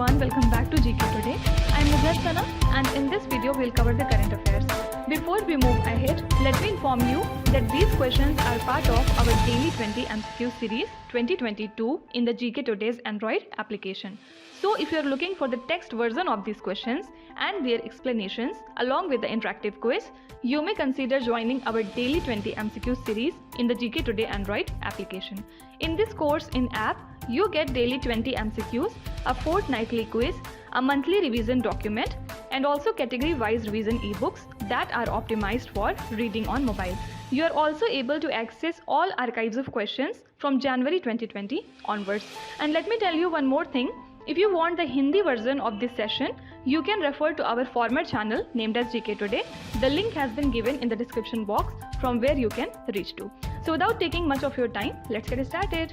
everyone, welcome back to GK Today. I am Sana and in this video we'll cover the current affairs. Before we move ahead, let me inform you that these questions are part of our daily 20 MCQ series 2022 in the GK Today's Android application. So if you are looking for the text version of these questions and their explanations along with the interactive quiz, you may consider joining our daily 20 MCQ series in the GK Today Android application. In this course in app, you get daily 20 MCQs, a fortnightly quiz, a monthly revision document, and also category-wise revision e-books that are optimized for reading on mobile. You are also able to access all archives of questions from January 2020 onwards. And let me tell you one more thing. If you want the Hindi version of this session, you can refer to our former channel named as GK Today. The link has been given in the description box from where you can reach to. So without taking much of your time, let's get started.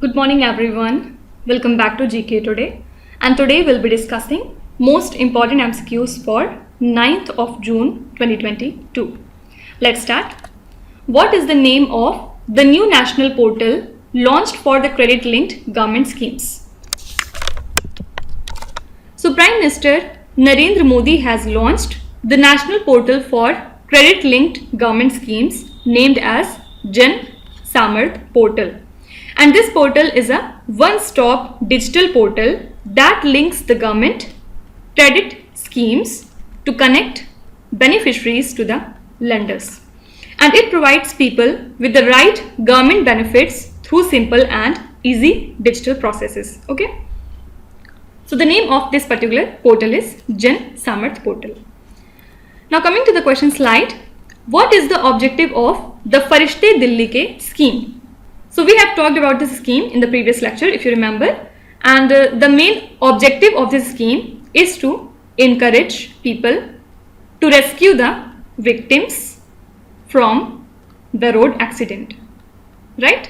Good morning everyone. Welcome back to GK Today. And today we'll be discussing most important MCQs for 9th of June 2022. Let's start. What is the name of the new national portal launched for the credit-linked government schemes? So Prime Minister Narendra Modi has launched the national portal for credit-linked government schemes named as Jan Samarth Portal. And this portal is a one-stop digital portal that links the government credit schemes to connect beneficiaries to the lenders. And it provides people with the right government benefits through simple and easy digital processes. Okay. So the name of this particular portal is Jan Samarth Portal. Now coming to the question slide, what is the objective of the Farishta Dilike scheme? So we have talked about this scheme in the previous lecture if you remember, and the main objective of this scheme is to encourage people to rescue the victims from the road accident, right?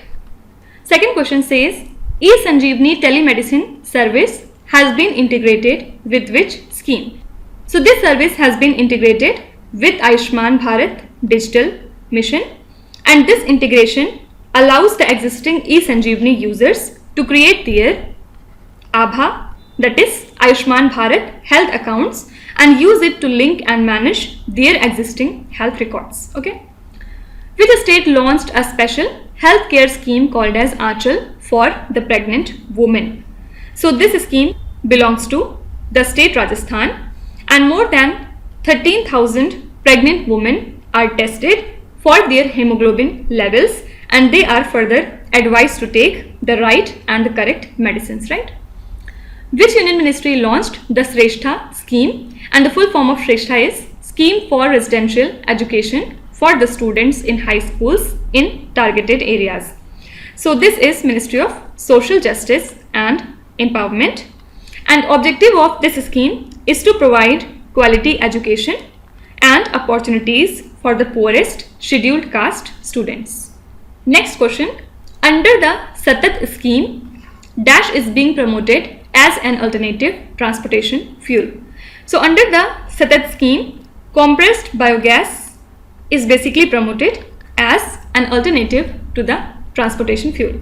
Second question says, E-Sanjeevani telemedicine service has been integrated with which scheme? So this service has been integrated with Ayushman Bharat Digital Mission, and this integration allows the existing E-Sanjeevani users to create their Abha, that is Ayushman Bharat health accounts, and use it to link and manage their existing health records. Okay. Which state launched a special healthcare scheme called as Aanchal for the pregnant women? So this scheme belongs to the state Rajasthan, and more than 13,000 pregnant women are tested for their hemoglobin levels, and they are further advised to take the right and the correct medicines, right? Which union ministry launched the Shrestha scheme? And the full form of Shrestha is Scheme for Residential Education for the students in high schools in targeted areas. So this is Ministry of Social Justice and Empowerment, and objective of this scheme is to provide quality education and opportunities for the poorest scheduled caste students. Next question, under the Satat scheme, dash is being promoted as an alternative transportation fuel. So under the Satat scheme, compressed biogas is basically promoted as an alternative to the transportation fuel.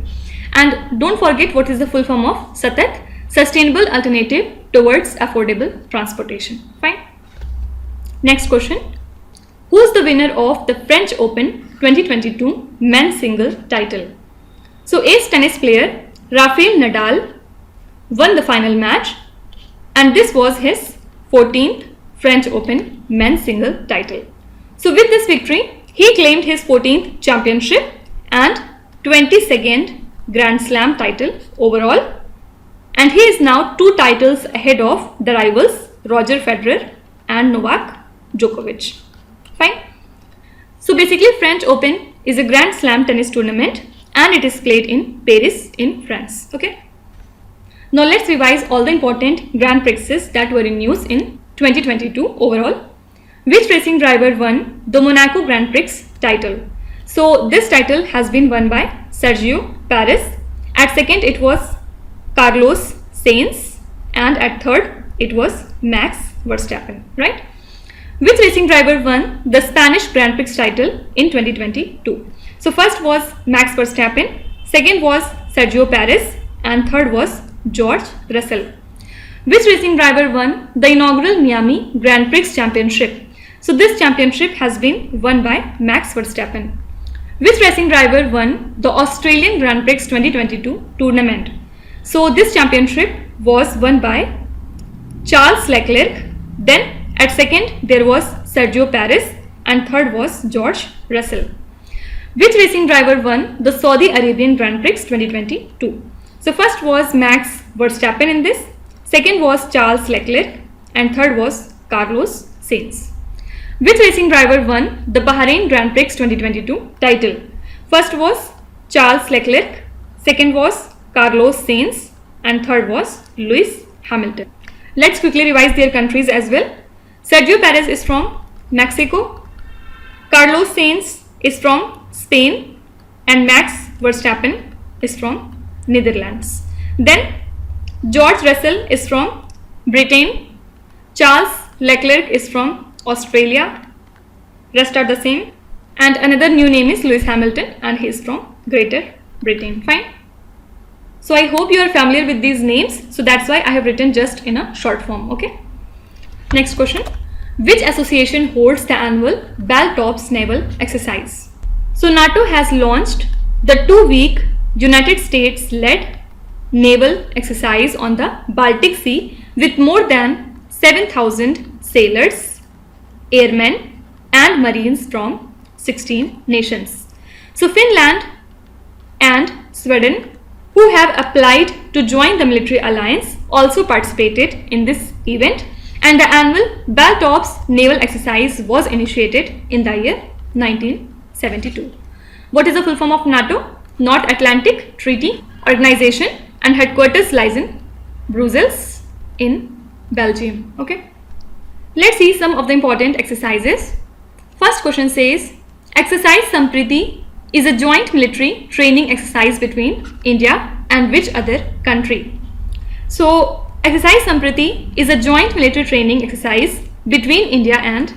And don't forget what is the full form of Satat, sustainable alternative towards affordable transportation. Fine. Next question, who is the winner of the French Open 2022 men's single title? So ace tennis player Rafael Nadal won the final match, and this was his 14th French Open men's single title. So with this victory, he claimed his 14th championship and 22nd Grand Slam title overall, and he is now 2 titles ahead of the rivals Roger Federer and Novak Djokovic. Fine. So basically French Open is a Grand Slam tennis tournament and it is played in Paris in France. Okay. Now let's revise all the important Grand Prixes that were in news in 2022 overall. Which racing driver won the Monaco Grand Prix title? So this title has been won by Sergio Perez. At second it was Carlos Sainz, and at third it was Max Verstappen, right? Which racing driver won the Spanish Grand Prix title in 2022? So first was Max Verstappen, second was Sergio Perez, and third was George Russell. Which racing driver won the inaugural Miami Grand Prix Championship? So this championship has been won by Max Verstappen. Which racing driver won the Australian Grand Prix 2022 tournament? So this championship was won by Charles Leclerc. Then at second there was Sergio Perez and third was George Russell. Which racing driver won the Saudi Arabian Grand Prix 2022? So first was Max Verstappen in this, second was Charles Leclerc and third was Carlos Sainz. Which racing driver won the Bahrain Grand Prix 2022 title? First was Charles Leclerc, second was Carlos Sainz and third was Lewis Hamilton. Let's quickly revise their countries as well. Sergio Perez is from Mexico, Carlos Sainz is from Spain and Max Verstappen is from Netherlands. Then George Russell is from Britain, Charles Leclerc is from Australia, rest are the same, and another new name is Lewis Hamilton and he is from Greater Britain. Fine. So I hope you are familiar with these names, so that's why I have written just in a short form. Okay. Next question. Which association holds the annual Baltops Naval Exercise? So NATO has launched the 2-week United States-led naval exercise on the Baltic Sea with more than 7,000 sailors, airmen and marines from 16 nations. So Finland and Sweden, who have applied to join the military alliance, also participated in this event, and the annual Baltops naval exercise was initiated in the year 1972. What is the full form of NATO? North Atlantic Treaty Organization, and headquarters lies in Brussels in Belgium. Okay. Let's see some of the important exercises. First question says, Exercise Sampriti is a joint military training exercise between India and which other country? So Exercise Sampriti is a joint military training exercise between India and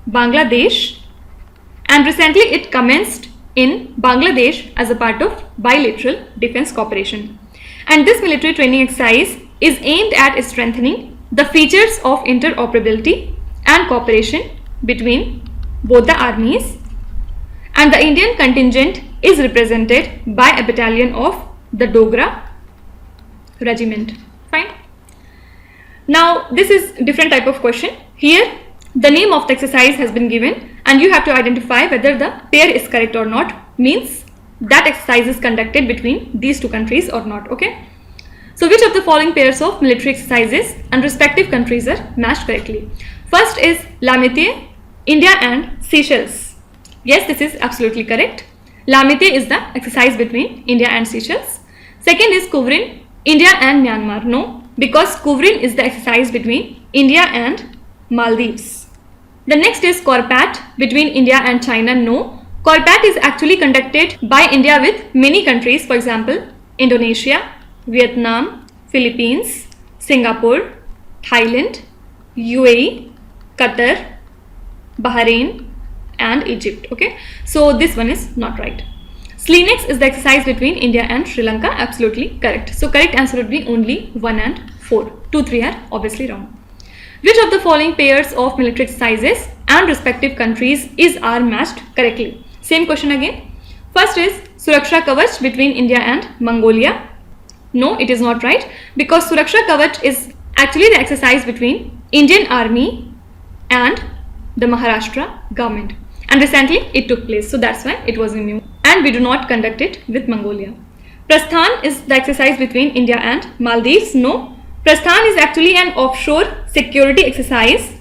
Bangladesh, and recently it commenced in Bangladesh as a part of bilateral defense cooperation. And this military training exercise is aimed at strengthening the features of interoperability and cooperation between both the armies, and the Indian contingent is represented by a battalion of the Dogra regiment. Fine. Now this is a different type of question. Here the name of the exercise has been given and you have to identify whether the pair is correct or not, means that exercise is conducted between these two countries or not. Okay. So which of the following pairs of military exercises and respective countries are matched correctly? First is L'Amitié, India and Seychelles. Yes, this is absolutely correct. L'Amitié is the exercise between India and Seychelles. Second is Kuvrin, India and Myanmar. No, because Kuvrin is the exercise between India and Maldives. The next is Corpat between India and China. No, Corpat is actually conducted by India with many countries, for example, Indonesia, Vietnam, Philippines, Singapore, Thailand, UAE, Qatar, Bahrain and Egypt. Okay, so this one is not right. Slinex is the exercise between India and Sri Lanka. Absolutely correct. So correct answer would be only 1 and 4. 2, 3 are obviously wrong. Which of the following pairs of military exercises and respective countries are matched correctly? Same question again. First is Suraksha Kavach between India and Mongolia. No, it is not right, because Suraksha Kavach is actually the exercise between Indian Army and the Maharashtra government, and recently it took place, so that's why it was new, and we do not conduct it with Mongolia. Prasthan is the exercise between India and Maldives. No, Prasthan is actually an offshore security exercise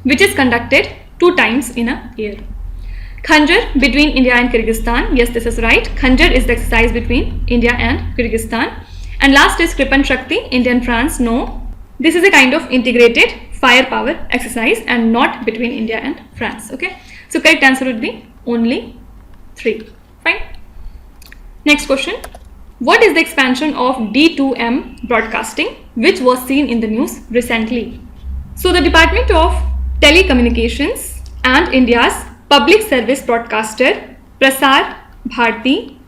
which is conducted 2 times in a year. Khanjar between India and Kyrgyzstan. Yes, this is right. Khanjar is the exercise between India and Kyrgyzstan. And last is Kripan Shakti, India and France. No, this is a kind of integrated firepower exercise and not between India and France. Okay, so correct answer would be only 3. Fine. Next question. What is the expansion of D2M broadcasting which was seen in the news recently? So the Department of Telecommunications and India's public service broadcaster Prasar Bharati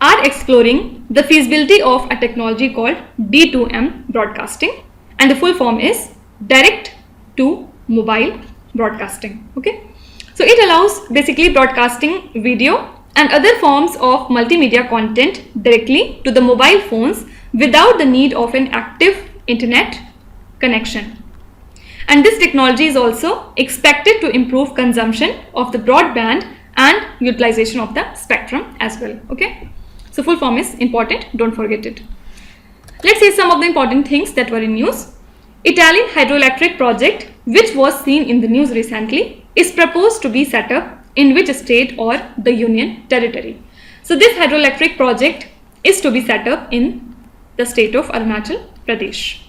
are exploring the feasibility of a technology called D2M broadcasting, and the full form is direct to mobile broadcasting. Okay, so it allows basically broadcasting video and other forms of multimedia content directly to the mobile phones without the need of an active internet connection. And this technology is also expected to improve consumption of the broadband and utilization of the spectrum as well. Okay, so full form is important, don't forget it. Let's see some of the important things that were in news. Italian hydroelectric project, which was seen in the news recently, is proposed to be set up in which state or the union territory. So this hydroelectric project is to be set up in the state of Arunachal Pradesh.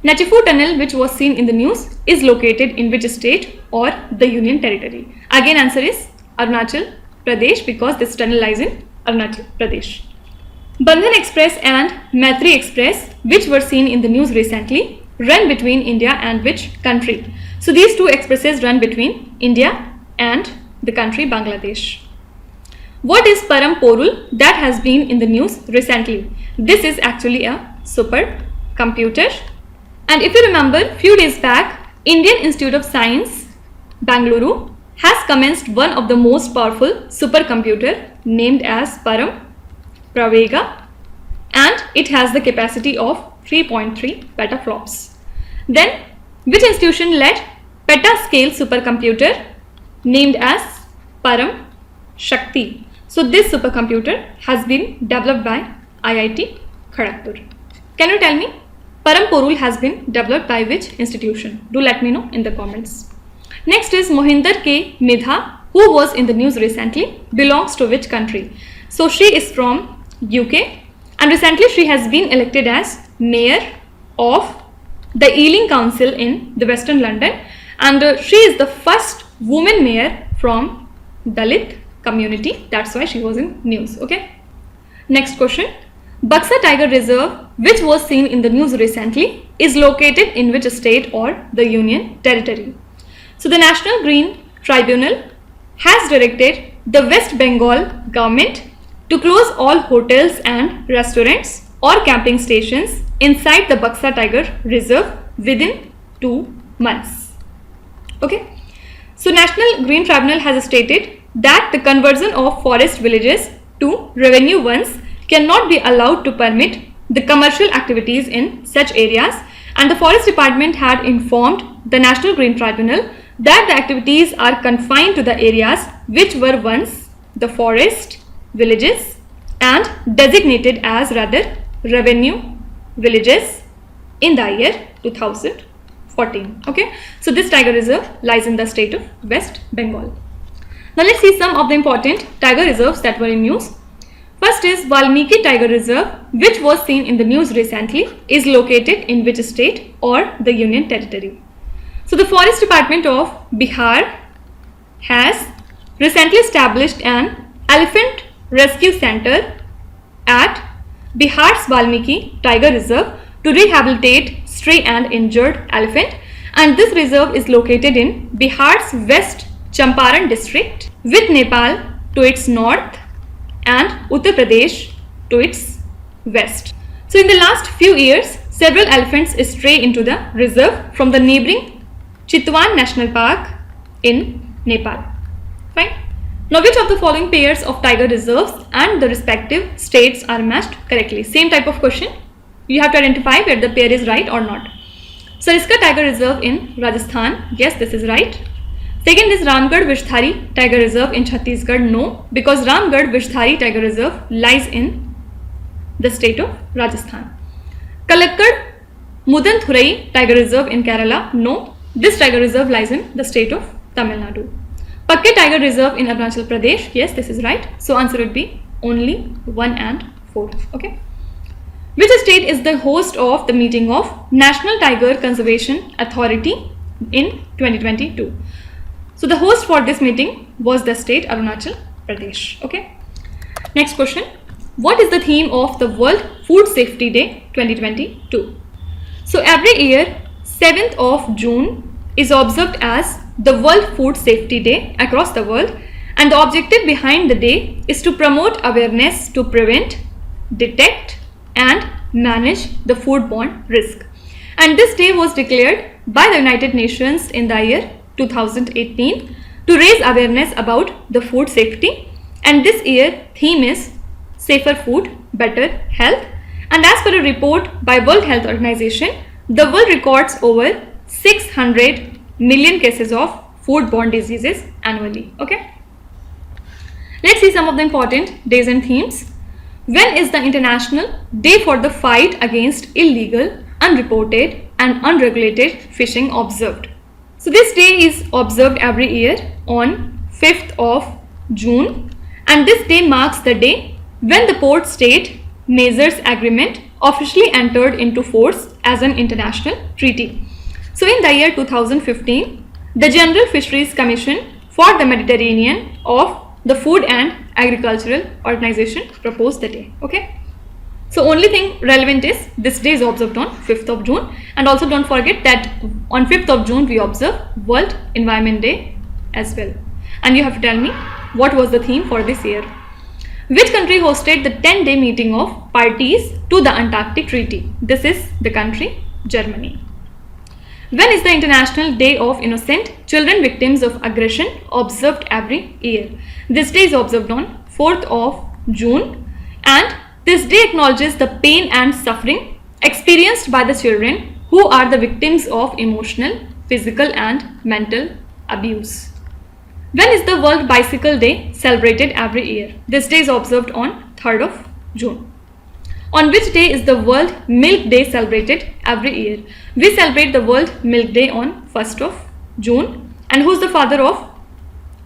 Nachifu tunnel, which was seen in the news, is located in which state or the union territory? Again, answer is Arunachal Pradesh, because this tunnel lies in Arunachal Pradesh. Bandhan Express and Maitri Express, which were seen in the news recently, run between India and which country? So these two expresses run between India and the country Bangladesh. What is Param Porul that has been in the news recently? This is actually a super computer. And if you remember, few days back, Indian Institute of Science, Bangalore, has commenced one of the most powerful supercomputer named as Param Pravega, and it has the capacity of 3.3 petaflops. Then, which institution led petascale supercomputer named as Param Shakti? So this supercomputer has been developed by IIT Kharagpur. Can you tell me, Param Porul has been developed by which institution? Do let me know in the comments. Next is Mohinder K. Midha, who was in the news recently, belongs to which country? So she is from UK, and recently she has been elected as mayor of the Ealing Council in the Western London, and she is the first woman mayor from Dalit community. That's why she was in news. Okay. Next question. Buxa Tiger Reserve, which was seen in the news recently, is located in which state or the union territory? So the National Green Tribunal has directed the West Bengal government to close all hotels and restaurants or camping stations inside the Buxa Tiger Reserve within 2 months. Okay. So National Green Tribunal has stated that the conversion of forest villages to revenue ones cannot be allowed to permit the commercial activities in such areas, and the Forest Department had informed the National Green Tribunal that the activities are confined to the areas which were once the forest villages and designated as rather revenue villages in the year 2014. Okay, so this tiger reserve lies in the state of West Bengal. Now let's see some of the important tiger reserves that were in news. First is Valmiki Tiger Reserve, which was seen in the news recently, is located in which state or the union territory? So the Forest Department of Bihar has recently established an elephant rescue center at Bihar's Valmiki Tiger Reserve to rehabilitate stray and injured elephant, and this reserve is located in Bihar's West Champaran district, with Nepal to its north and Uttar Pradesh to its west. So in the last few years, several elephants stray into the reserve from the neighboring Chitwan National Park in Nepal. Fine. Now which of the following pairs of tiger reserves and the respective states are matched correctly? Same type of question. You have to identify whether the pair is right or not. Sariska Tiger Reserve in Rajasthan. Yes, this is right. Second is Ramgarh Vishdhari Tiger Reserve in Chhattisgarh. No, because Ramgarh Vishdhari Tiger Reserve lies in the state of Rajasthan. Kalakkad Mudanthurai Tiger Reserve in Kerala. No, this tiger reserve lies in the state of Tamil Nadu. Pakke Tiger Reserve in Arunachal Pradesh. Yes, this is right. So answer would be only 1 and 4. Okay. Which state is the host of the meeting of National Tiger Conservation Authority in 2022? So the host for this meeting was the state Arunachal Pradesh. Okay. Next question. What is the theme of the World Food Safety Day 2022? So every year 7th of June is observed as the World Food Safety Day across the world, and the objective behind the day is to promote awareness to prevent, detect and manage the foodborne risk. And this day was declared by the United Nations in the year 2018 to raise awareness about the food safety. And this year theme is Safer Food, Better Health. And as per a report by World Health Organization, the world records over 600 million cases of foodborne diseases annually. Okay. Let's see some of the important days and themes. When is the International Day for the Fight Against Illegal, Unreported and Unregulated Fishing observed? So this day is observed every year on 5th of June, and this day marks the day when the Port State Measures Agreement officially entered into force as an international treaty. So in the year 2015, the General Fisheries Commission for the Mediterranean of the Food and Agricultural Organization proposed the day. Okay. So only thing relevant is this day is observed on 5th of June, and also don't forget that on 5th of June we observe World Environment Day as well. And you have to tell me what was the theme for this year. Which country hosted the 10-day meeting of parties to the Antarctic Treaty? This is the country Germany. When is the International Day of Innocent Children Victims of Aggression observed every year? This day is observed on 4th of June, and this day acknowledges the pain and suffering experienced by the children who are the victims of emotional, physical and mental abuse. When is the World Bicycle Day celebrated every year? This day is observed on 3rd of June. On which day is the World Milk Day celebrated every year? We celebrate the World Milk Day on 1st of June. And who's the father of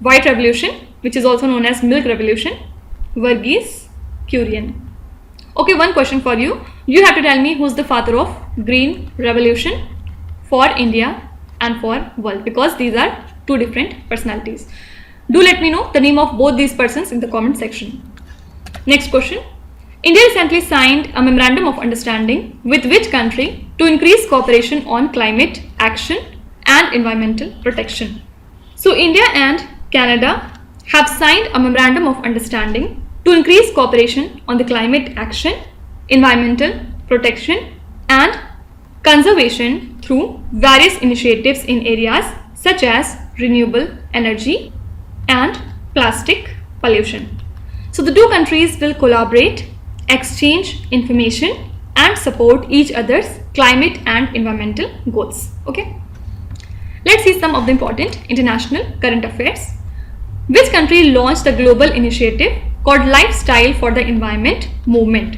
White Revolution, which is also known as Milk Revolution? Verghese Kurian. Okay, one question for you. You have to tell me who's the father of Green Revolution for India and for world, because these are two different personalities. Do let me know the name of both these persons in the comment section. Next question. India recently signed a memorandum of understanding with which country to increase cooperation on climate action and environmental protection? So India and Canada have signed a memorandum of understanding to increase cooperation on the climate action, environmental protection and conservation through various initiatives in areas such as renewable energy and plastic pollution. So the two countries will collaborate, exchange information and support each other's climate and environmental goals. Okay. Let's see some of the important international current affairs. Which country launched a global initiative called Lifestyle for the Environment movement?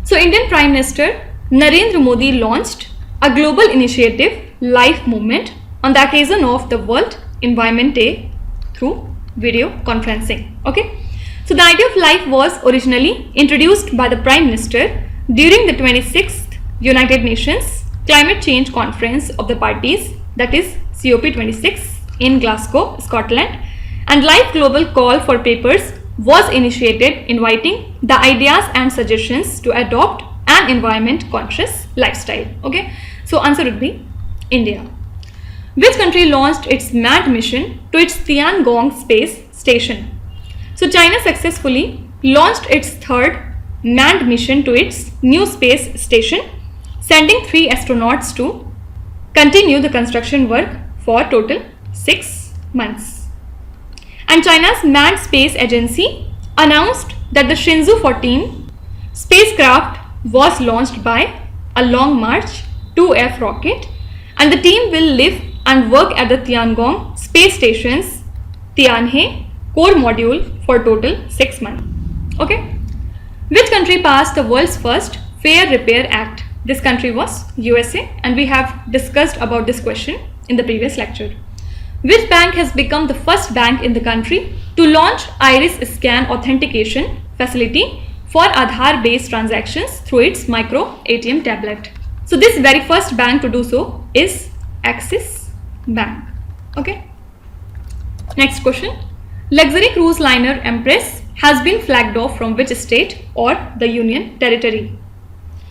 So Indian Prime Minister Narendra Modi launched a global initiative, Life movement, on the occasion of the World Environment Day through video conferencing. Okay. So the idea of life was originally introduced by the Prime Minister during the 26th United Nations Climate Change Conference of the Parties, that is COP26 in Glasgow, Scotland, and Life Global Call for Papers was initiated inviting the ideas and suggestions to adopt an environment conscious lifestyle. Okay, so answer would be India. Which country launched its manned mission to its Tiangong space station? So China successfully launched its third manned mission to its new space station, sending 3 astronauts to continue the construction work for total 6 months. And China's Manned Space Agency announced that the Shenzhou 14 spacecraft was launched by a Long March 2F rocket, and the team will live and work at the Tiangong space station's Tianhe core module for total 6 months. Okay. Which country passed the world's first Fair Repair Act? This country was USA, and we have discussed about this question in the previous lecture. Which bank has become the first bank in the country to launch iris scan authentication facility for Aadhaar based transactions through its micro ATM tablet? So this very first bank to do so is Axis Bank. Okay. Next question. Luxury cruise liner Empress has been flagged off from which state or the Union Territory?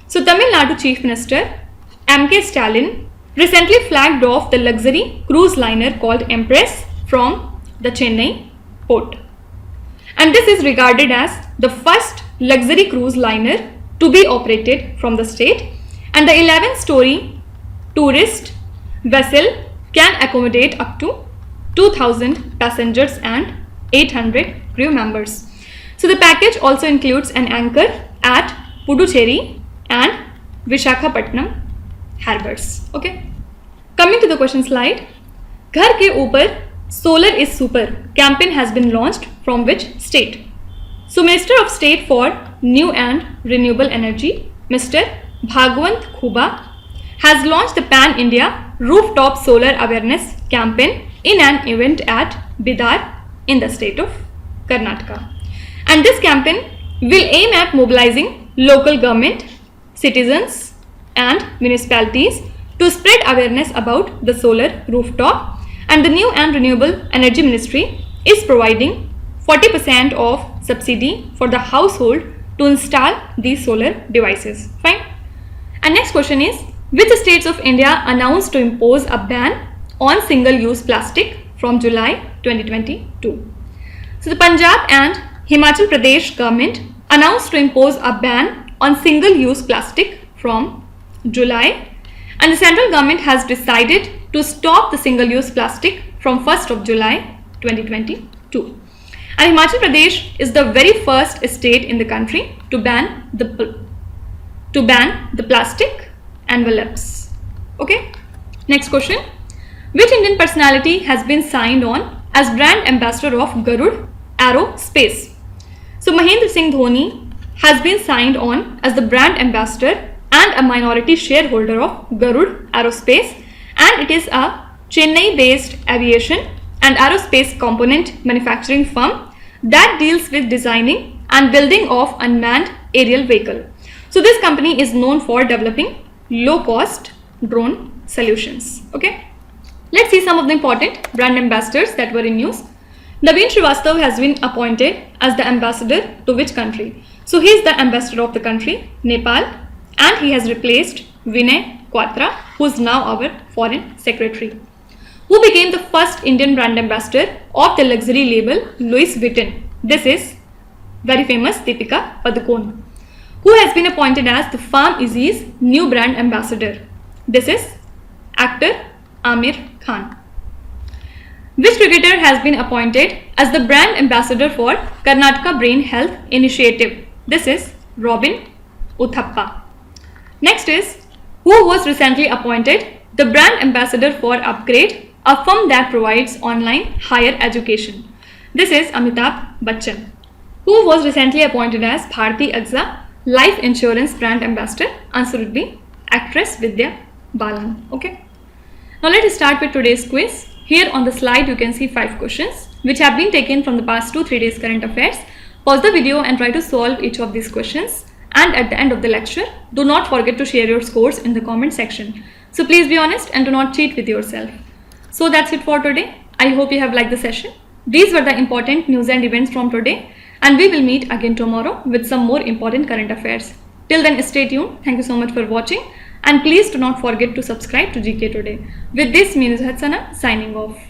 So Tamil Nadu Chief Minister M.K. Stalin recently flagged off the luxury cruise liner called Empress from the Chennai port. And this is regarded as the first luxury cruise liner to be operated from the state, and the 11-story tourist vessel can accommodate up to 2000 passengers and 800 crew members. So the package also includes an anchor at Puducherry and Vishakhapatnam harbors. Okay. Coming to the question slide. Ghar ke upar solar is super campaign has been launched from which state? So Minister of State for New and Renewable Energy, Mr. Bhagwant Khuba, has launched the Pan-India Rooftop Solar Awareness Campaign in an event at Bidar in the state of Karnataka. And this campaign will aim at mobilizing local government, citizens and municipalities to spread awareness about the solar rooftop, and the New and Renewable Energy Ministry is providing 40% of subsidy for the household to install these solar devices. Fine. And next question is, which states of India announced to impose a ban on single-use plastic from July 2022? So the Punjab and Himachal Pradesh government announced to impose a ban on single-use plastic from July, and the central government has decided to stop the single-use plastic from 1st of July 2022. And Himachal Pradesh is the very first state in the country to ban the plastic envelopes. Okay. Next question. Which Indian personality has been signed on as brand ambassador of Garud Aerospace? So Mahendra Singh Dhoni has been signed on as the brand ambassador and a minority shareholder of Garud Aerospace, and it is a Chennai-based aviation and aerospace component manufacturing firm that deals with designing and building of unmanned aerial vehicle. So this company is known for developing low-cost drone solutions. Okay. Let's see some of the important brand ambassadors that were in news. Naveen Srivastava has been appointed as the ambassador to which country? So he is the ambassador of the country Nepal, and he has replaced Vinay Quatra, who is now our foreign secretary. Who became the first Indian brand ambassador of the luxury label Louis Vuitton? This is very famous Deepika Padukone. Who has been appointed as the Farm Easy's new brand ambassador? This is actor Amir Khan. Which cricketer has been appointed as the brand ambassador for Karnataka Brain Health Initiative? This is Robin Uthappa. Next is, who was recently appointed the brand ambassador for Upgrade, a firm that provides online higher education? This is Amitabh Bachchan. Who was recently appointed as Bharti AXA life insurance brand ambassador? Answer would be actress Vidya Balan. Okay. Now let us start with today's quiz. Here on the slide you can see 5 questions which have been taken from the past 2-3 days current affairs. Pause the video and try to solve each of these questions. And at the end of the lecture, do not forget to share your scores in the comment section. So please be honest and do not cheat with yourself. So that's it for today. I hope you have liked the session. These were the important news and events from today, and we will meet again tomorrow with some more important current affairs. Till then, stay tuned. Thank you so much for watching, and please do not forget to subscribe to GK Today. With this, me Nuzhat Sana signing off.